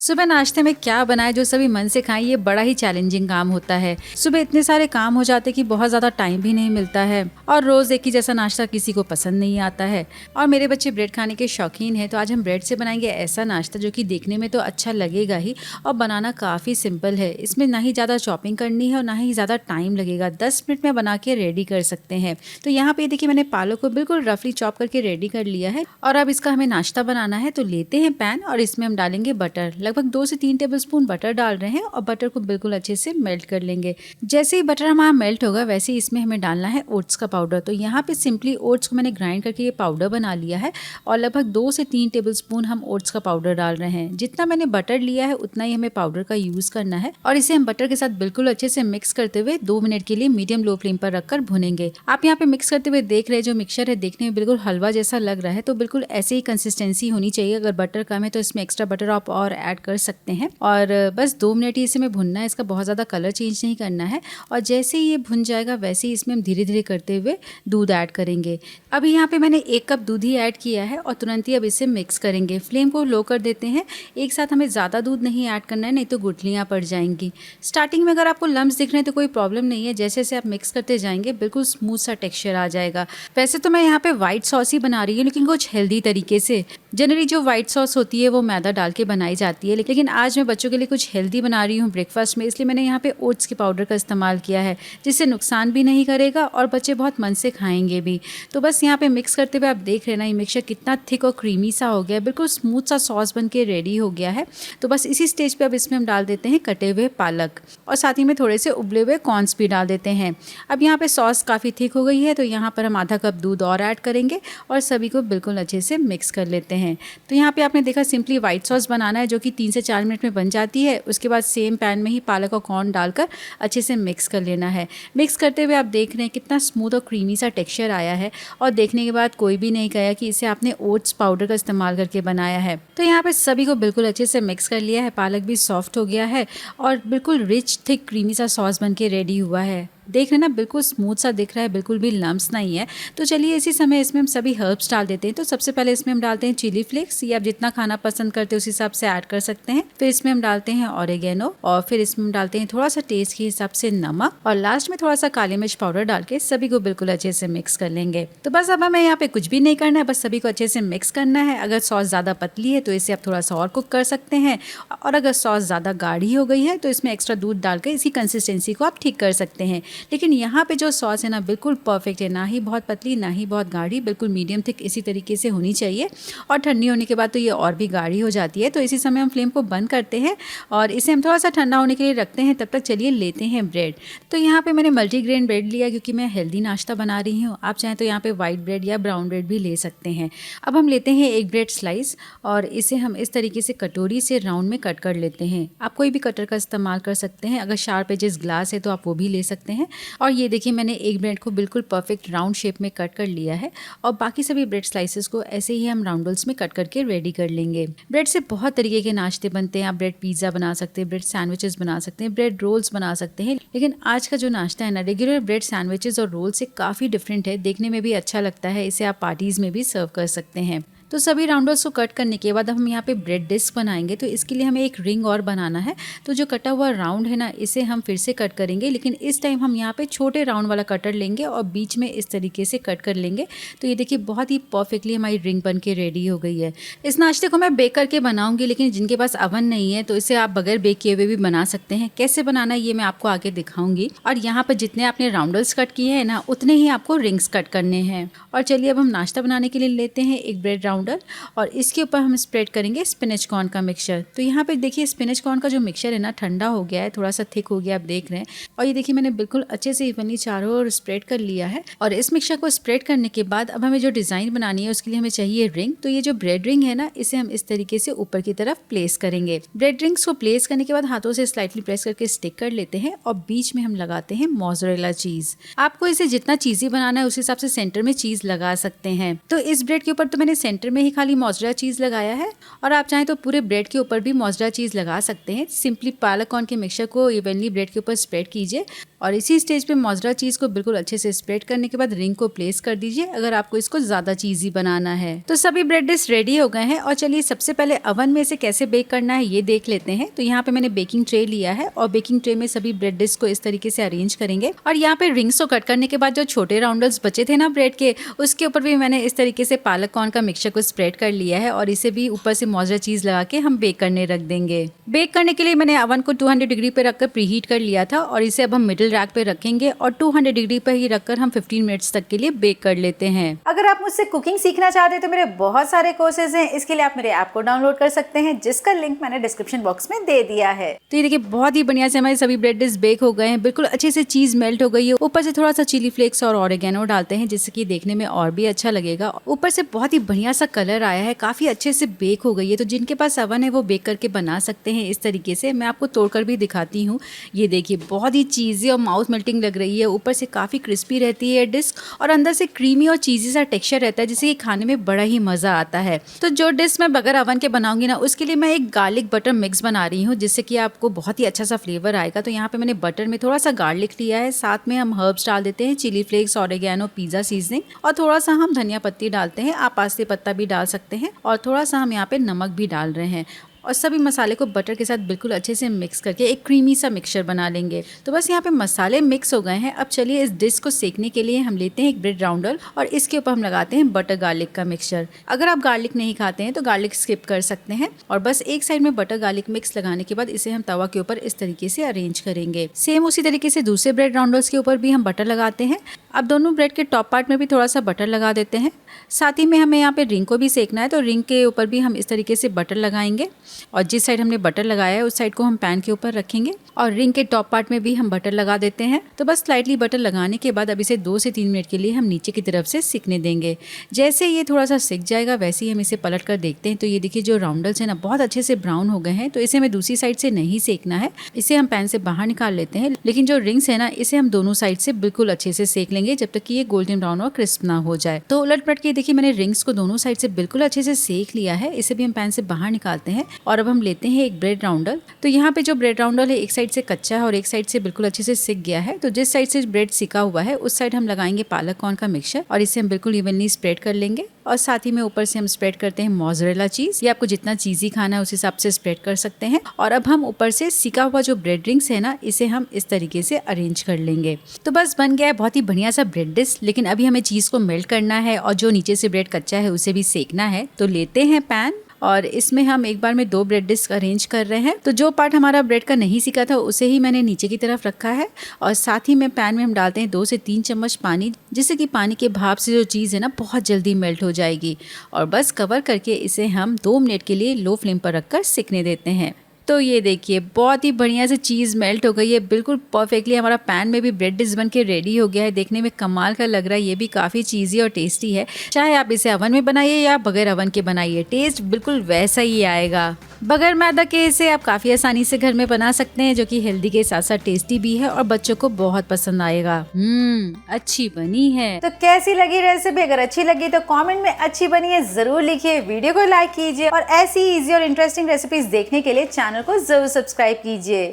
सुबह नाश्ते में क्या बनाए जो सभी मन से खाएं, ये बड़ा ही चैलेंजिंग काम होता है। सुबह इतने सारे काम हो जाते कि बहुत ज़्यादा टाइम भी नहीं मिलता है और रोज़ एक ही जैसा नाश्ता किसी को पसंद नहीं आता है। और मेरे बच्चे ब्रेड खाने के शौकीन हैं, तो आज हम ब्रेड से बनाएंगे ऐसा नाश्ता जो कि देखने में तो अच्छा लगेगा ही और बनाना काफ़ी सिंपल है। इसमें ना ही ज़्यादा चॉपिंग करनी है और ना ही ज़्यादा टाइम लगेगा। 10 मिनट में बना के रेडी कर सकते हैं। तो यहाँ पे देखिए मैंने पालक को बिल्कुल रफली चॉप करके रेडी कर लिया है। और अब इसका हमें नाश्ता बनाना है, तो लेते हैं पैन और इसमें हम डालेंगे बटर। लगभग 2 से 3 टेबलस्पून बटर डाल रहे हैं और बटर को बिल्कुल अच्छे से मेल्ट कर लेंगे। जैसे ही बटर हमारा मेल्ट होगा वैसे ही इसमें हमें डालना है ओट्स का पाउडर। तो यहाँ पे सिंपली ओट्स को मैंने ग्राइंड करके ये पाउडर बना लिया है और लगभग 2 से 3 टेबलस्पून हम ओट्स का पाउडर डाल रहे हैं। जितना मैंने बटर लिया है उतना ही हमें पाउडर का यूज करना है और इसे हम बटर के साथ बिल्कुल अच्छे से मिक्स करते हुए 2 मिनट के लिए मीडियम लो फ्लेम पर रखकर भुनेंगे। आप यहाँ पे मिक्स करते हुए देख रहे हैं जो मिक्सचर है देखने में बिल्कुल हलवा जैसा लग रहा है, तो बिल्कुल ऐसे ही कंसिस्टेंसी होनी चाहिए। अगर बटर कम है तो इसमें एक्स्ट्रा बटर आप और ऐड कर सकते हैं और बस 2 मिनट ही इसे में भुनना है। इसका बहुत ज़्यादा कलर चेंज नहीं करना है और जैसे ही ये भुन जाएगा वैसे ही इसमें हम धीरे धीरे करते हुए दूध ऐड करेंगे। अभी यहाँ पे मैंने 1 कप दूध ही ऐड किया है और तुरंत ही अब इसे मिक्स करेंगे। फ्लेम को लो कर देते हैं। एक साथ हमें ज़्यादा दूध नहीं ऐड करना है, नहीं तो गुठलियाँ पड़ जाएंगी। स्टार्टिंग में अगर आपको लम्स दिख रहे हैं तो कोई प्रॉब्लम नहीं है, जैसे जैसे आप मिक्स करते जाएंगे बिल्कुल स्मूथ सा टेक्सचर आ जाएगा। वैसे तो मैं यहाँ पे व्हाइट सॉस ही बना रही हूँ, लेकिन कुछ हेल्दी तरीके से। जनरली जो व्हाइट सॉस होती है वो मैदा डाल के बनाई जाती है, लेकिन आज मैं बच्चों के लिए कुछ हेल्दी बना रही हूँ ब्रेकफास्ट में, इसलिए मैंने यहाँ पे ओट्स के पाउडर का इस्तेमाल किया है, जिससे नुकसान भी नहीं करेगा और बच्चे बहुत मन से खाएंगे भी। तो बस यहाँ पे मिक्स करते हुए आप देख रहे हैं ना, ये मिक्सचर कितना थिक और क्रीमी सा हो गया है, बिल्कुल स्मूथ सा सॉस बन के रेडी हो गया है। तो बस इसी स्टेज पे अब इसमें हम डाल देते हैं कटे हुए पालक और साथ ही में थोड़े से उबले हुए कॉर्न्स भी डाल देते हैं। अब यहाँ पे सॉस काफ़ी थिक हो गई है, तो यहाँ पर हम आधा कप दूध और ऐड करेंगे और सभी को बिल्कुल अच्छे से मिक्स कर लेते हैं। तो यहाँ पे आपने देखा सिंपली व्हाइट सॉस बनाना है जो कि 3 से 4 मिनट में बन जाती है। उसके बाद सेम पैन में ही पालक और कॉर्न डालकर अच्छे से मिक्स कर लेना है। मिक्स करते हुए आप देख रहे हैं कितना स्मूथ और क्रीमी सा टेक्सचर आया है और देखने के बाद कोई भी नहीं कहेगा कि इसे आपने ओट्स पाउडर का इस्तेमाल करके बनाया है। तो यहाँ पे सभी को बिल्कुल अच्छे से मिक्स कर लिया है। पालक भी सॉफ्ट हो गया है और बिल्कुल रिच थिक क्रीमी सा सॉस बन के रेडी हुआ है। देख रहे हैं ना, बिल्कुल स्मूथ सा दिख रहा है, बिल्कुल भी लम्स नहीं है। तो चलिए इसी समय इसमें हम सभी हर्ब्स डाल देते हैं। तो सबसे पहले इसमें हम डालते हैं चिली फ्लेक्स, ये आप जितना खाना पसंद करते हैं उस हिसाब से ऐड कर सकते हैं। फिर इसमें हम डालते हैं ऑरिगेनो और फिर इसमें हम डालते हैं थोड़ा सा टेस्ट के हिसाब से नमक और लास्ट में थोड़ा सा काली मिर्च पाउडर डाल के सभी को बिल्कुल अच्छे से मिक्स कर लेंगे। तो बस अब हमें यहाँ पे कुछ भी नहीं करना है, बस सभी को अच्छे से मिक्स करना है। अगर सॉस ज़्यादा पतली है तो इसे आप थोड़ा सा और कुक कर सकते हैं और अगर सॉस ज़्यादा गाढ़ी हो गई है तो इसमें एक्स्ट्रा दूध डाल के इसी कंसिस्टेंसी को आप ठीक कर सकते हैं। लेकिन यहाँ पे जो सॉस है ना बिल्कुल परफेक्ट है, ना ही बहुत पतली ना ही बहुत गाढ़ी, बिल्कुल मीडियम थिक इसी तरीके से होनी चाहिए। और ठंडी होने के बाद तो ये और भी गाढ़ी हो जाती है। तो इसी समय हम फ्लेम को बंद करते हैं और इसे हम थोड़ा सा ठंडा होने के लिए रखते हैं। तब तक चलिए लेते हैं ब्रेड। तो यहाँ पे मैंने मल्टीग्रेन ब्रेड लिया क्योंकि मैं हेल्दी नाश्ता बना रही हूँ। आप चाहें तो यहाँ पे वाइट ब्रेड या ब्राउन ब्रेड भी ले सकते हैं। अब हम लेते हैं एक ब्रेड स्लाइस और इसे हम इस तरीके से कटोरी से राउंड में कट कर लेते हैं। आप कोई भी कटर का इस्तेमाल कर सकते हैं, अगर शार्प एजेस ग्लास है तो आप वो भी ले सकते हैं। और ये देखिए मैंने एक ब्रेड को बिल्कुल परफेक्ट राउंड शेप में कट कर लिया है और बाकी सभी ब्रेड स्लाइसेस को ऐसे ही हम राउंडल्स में कट करके रेडी कर लेंगे। ब्रेड से बहुत तरीके के नाश्ते बनते हैं। आप ब्रेड पिज्जा बना सकते हैं, ब्रेड सैंडविचेस बना सकते हैं, ब्रेड रोल्स बना सकते हैं। लेकिन आज का जो नाश्ता है ना, रेगुलर ब्रेड सैंडविचेस और रोल से काफ़ी डिफरेंट है, देखने में भी अच्छा लगता है। इसे आप पार्टीज में भी सर्व कर सकते हैं। तो सभी राउंडल्स को कट करने के बाद हम यहाँ पे ब्रेड डिस्क बनाएंगे। तो इसके लिए हमें एक रिंग और बनाना है। तो जो कटा हुआ राउंड है ना, इसे हम फिर से कट करेंगे, लेकिन इस टाइम हम यहाँ पे छोटे राउंड वाला कटर लेंगे और बीच में इस तरीके से कट कर लेंगे। तो ये देखिए बहुत ही परफेक्टली हमारी रिंग बन के रेडी हो गई है। इस नाश्ते को मैं बेक करके बनाऊंगी, लेकिन जिनके पास अवन नहीं है तो इसे आप बगैर बेक किए हुए भी बना सकते हैं। कैसे बनाना है ये मैं आपको आगे दिखाऊंगी। और यहाँ पर जितने आपने राउंडल्स कट किए हैं ना, उतने ही आपको रिंग्स कट करने हैं। और चलिए अब हम नाश्ता बनाने के लिए लेते हैं एक ब्रेड राउंडल और इसके ऊपर हम स्प्रेड करेंगे स्पिनच कॉर्न का मिक्सचर। तो यहाँ पे देखिए स्पिनच कॉर्न का जो मिक्सचर है ना, ठंडा हो गया है, थोड़ा सा थिक हो गया, आप देख रहे हैं। और ये देखिए मैंने बिल्कुल अच्छे से इवनली चारों ओर स्प्रेड कर लिया है। और इस मिक्सचर को स्प्रेड करने के बाद अब हमें जो डिज़ाइन बनानी है उसके लिए हमें चाहिए रिंग। तो ये जो ब्रेड रिंग है ना, इसे हम इस तरीके से ऊपर की तरफ प्लेस करेंगे। ब्रेड रिंग्स को प्लेस करने के बाद हाथों से स्लाइटली प्रेस करके स्टिक कर लेते हैं और बीच में हम लगाते हैं मोज़रेला चीज़। आपको इसे जितना चीज़ी बनाना है उस हिसाब से सेंटर में चीज़ लगा सकते हैं। तो इस ब्रेड के ऊपर तो मैंने सेंटर सेंटर में ही खाली मोज़रेला चीज़ लगाया है और आप चाहें तो पूरे ब्रेड के ऊपर भी मोज़रेला चीज़ लगा सकते हैं। सिंपली पालक कॉर्न के मिक्सचर को इवनली ब्रेड के ऊपर स्प्रेड कीजिए और इसी स्टेज पे मोज़रेला चीज़ को बिल्कुल अच्छे से स्प्रेड करने के बाद रिंग को प्लेस कर दीजिए अगर आपको इसको ज़्यादा चीज़ी बनाना है। तो सभी ब्रेड डिश रेडी हो गए हैं और चलिए सबसे पहले ओवन में इसे कैसे बेक करना है ये देख लेते हैं। तो यहाँ पे मैंने बेकिंग ट्रे लिया है और बेकिंग ट्रे में सभी ब्रेड डिश को इस तरीके से अरेंज करेंगे और यहाँ पे रिंग्स को कट करने के बाद जो छोटे राउंडल्स बचे थे ना ब्रेड के, उसके ऊपर भी मैंने इस तरीके से पालक कॉर्न का मिक्सचर को स्प्रेड कर लिया है और इसे भी ऊपर से मोज़रेला चीज़ लगा के हम बेक करने रख देंगे। बेक करने के लिए मैंने ओवन को 200 डिग्री पे रखकर प्रीहीट कर लिया था और इसे अब हम मिडिल रैक पे रखेंगे और 200 डिग्री पर ही रखकर हम 15 मिनट्स तक के लिए बेक कर लेते हैं। अगर आप मुझसे कुकिंग सीखना चाहते हैं तो मेरे बहुत सारे कोर्सेज हैं, इसके लिए आप मेरे ऐप को डाउनलोड कर सकते हैं जिसका लिंक मैंने डिस्क्रिप्शन बॉक्स में दे दिया है। तो ये देखिए बहुत ही बढ़िया से हमारे सभी ब्रेड डिश बेक हो गए हैं, बिल्कुल अच्छे से चीज मेल्ट हो गई है। ऊपर से थोड़ा सा चिली फ्लेक्स और ऑरिगेनो डालते हैं जिससे कि देखने में और भी अच्छा लगेगा। ऊपर से बहुत ही बढ़िया सा कलर आया है, काफी अच्छे से बेक हो गई है। तो जिनके पास ओवन है वो बेक करके बना सकते हैं इस तरीके से। मैं आपको तोड़कर भी दिखाती हूँ। ये देखिए बहुत ही चीज़ी और माउथ मेल्टिंग लग रही है। ऊपर से काफ़ी क्रिस्पी रहती है डिश और अंदर से क्रीमी और चीज़ी सा टेक्सचर रहता है जिससे कि खाने में बड़ा ही मज़ा आता है। तो जो डिश मैं बगैर ओवन के बनाऊंगी ना उसके लिए मैं एक गार्लिक बटर मिक्स बना रही हूँ जिससे कि आपको बहुत ही अच्छा सा फ्लेवर आएगा। तो यहाँ पे मैंने बटर में थोड़ा सा गार्लिक लिया है, साथ में हम हर्ब्स डाल देते हैं, chilli flakes, oregano, pizza seasoning और थोड़ा सा हम धनिया पत्ती डालते हैं। आप पास्ते पत्ता भी डाल सकते हैं और थोड़ा सा हम यहाँ पे नमक भी डाल रहे हैं और सभी मसाले को बटर के साथ बिल्कुल अच्छे से मिक्स करके एक क्रीमी सा मिक्सचर बना लेंगे। तो बस यहाँ पे मसाले मिक्स हो गए हैं। अब चलिए इस डिश को सेकने के लिए हम लेते हैं एक ब्रेड राउंडर और इसके ऊपर हम लगाते हैं बटर गार्लिक का मिक्सचर। अगर आप गार्लिक नहीं खाते हैं तो गार्लिक स्किप कर सकते हैं और बस एक साइड में बटर गार्लिक मिक्स लगाने के बाद इसे हम तवा के ऊपर इस तरीके से अरेंज करेंगे। सेम उसी तरीके से दूसरे ब्रेड राउंडर्स के ऊपर भी हम बटर लगाते हैं। अब दोनों ब्रेड के टॉप पार्ट में भी थोड़ा सा बटर लगा देते हैं। साथ ही में हमें यहाँ पे रिंग को भी सेकना है तो रिंग के ऊपर भी हम इस तरीके से बटर लगाएंगे और जिस साइड हमने बटर लगाया है उस साइड को हम पैन के ऊपर रखेंगे और रिंग के टॉप पार्ट में भी हम बटर लगा देते हैं। तो बस स्लाइटली बटर लगाने के बाद अब इसे 2 से 3 मिनट के लिए हम नीचे की तरफ से सिकने देंगे। जैसे ये थोड़ा सा सिक जाएगा वैसे ही हम इसे पलट कर देखते हैं। तो ये देखिए जो राउंडल्स है ना बहुत अच्छे से ब्राउन हो गए हैं। तो इसे हमें दूसरी साइड से नहीं सेकना है, इसे हम पैन से बाहर निकाल लेते हैं। लेकिन जो रिंग्स है ना इसे हम दोनों साइड से बिल्कुल अच्छे से सेक लेंगे जब तक कि ये गोल्डन ब्राउन और क्रिस्प ना हो जाए। तो उलट पलट के देखिए मैंने रिंग्स को दोनों साइड से बिल्कुल अच्छे से सेक लिया है। इसे भी हम पैन से बाहर निकालते हैं और अब हम लेते हैं एक ब्रेड राउंडर। तो यहाँ पे जो ब्रेड राउंडर है एक साइड से कच्चा है और एक साइड से बिल्कुल अच्छे से सिक गया है। तो जिस साइड से ब्रेड सिका हुआ है उस साइड हम लगाएंगे पालक कॉर्न का मिक्सचर और इसे हम बिल्कुल इवनली स्प्रेड कर लेंगे और साथ ही में ऊपर से हम स्प्रेड करते हैं मोज़रेला चीज। ये आपको जितना चीज़ी खाना है उस हिसाब से स्प्रेड कर सकते हैं। और अब हम ऊपर से सिका हुआ जो ब्रेड रिंग्स है ना इसे हम इस तरीके से अरेंज कर लेंगे। तो बस बन गया है बहुत ही बढ़िया सा ब्रेड डिश। लेकिन अभी हमें चीज़ को मेल्ट करना है और जो नीचे से ब्रेड कच्चा है उसे भी सेकना है। तो लेते हैं पैन और इसमें हम एक बार में 2 ब्रेड डिस्क अरेंज कर रहे हैं। तो जो पार्ट हमारा ब्रेड का नहीं सिका था उसे ही मैंने नीचे की तरफ रखा है और साथ ही में पैन में हम डालते हैं 2 से 3 चम्मच पानी जिससे कि पानी के भाप से जो चीज़ है ना बहुत जल्दी मेल्ट हो जाएगी। और बस कवर करके इसे हम 2 मिनट के लिए लो फ्लेम पर रखकर सिकने देते हैं। तो ये देखिए बहुत ही बढ़िया से चीज़ मेल्ट हो गई है, बिल्कुल परफेक्टली हमारा पैन में भी ब्रेड डिश बन के रेडी हो गया है। देखने में कमाल का लग रहा है, ये भी काफ़ी चीज़ी और टेस्टी है। चाहे आप इसे ओवन में बनाइए या बगैर ओवन के बनाइए, टेस्ट बिल्कुल वैसा ही आएगा। बगैर मैदा के इसे आप काफ़ी आसानी से घर में बना सकते हैं जो कि हेल्दी के साथ साथ टेस्टी भी है और बच्चों को बहुत पसंद आएगा। अच्छी बनी है। तो कैसी लगी रेसिपी? अगर अच्छी लगी तो कमेंट में अच्छी बनी है जरूर लिखिए, वीडियो को लाइक कीजिए और ऐसी इजी और इंटरेस्टिंग रेसिपीज देखने के लिए चैनल को जरूर सब्सक्राइब कीजिए।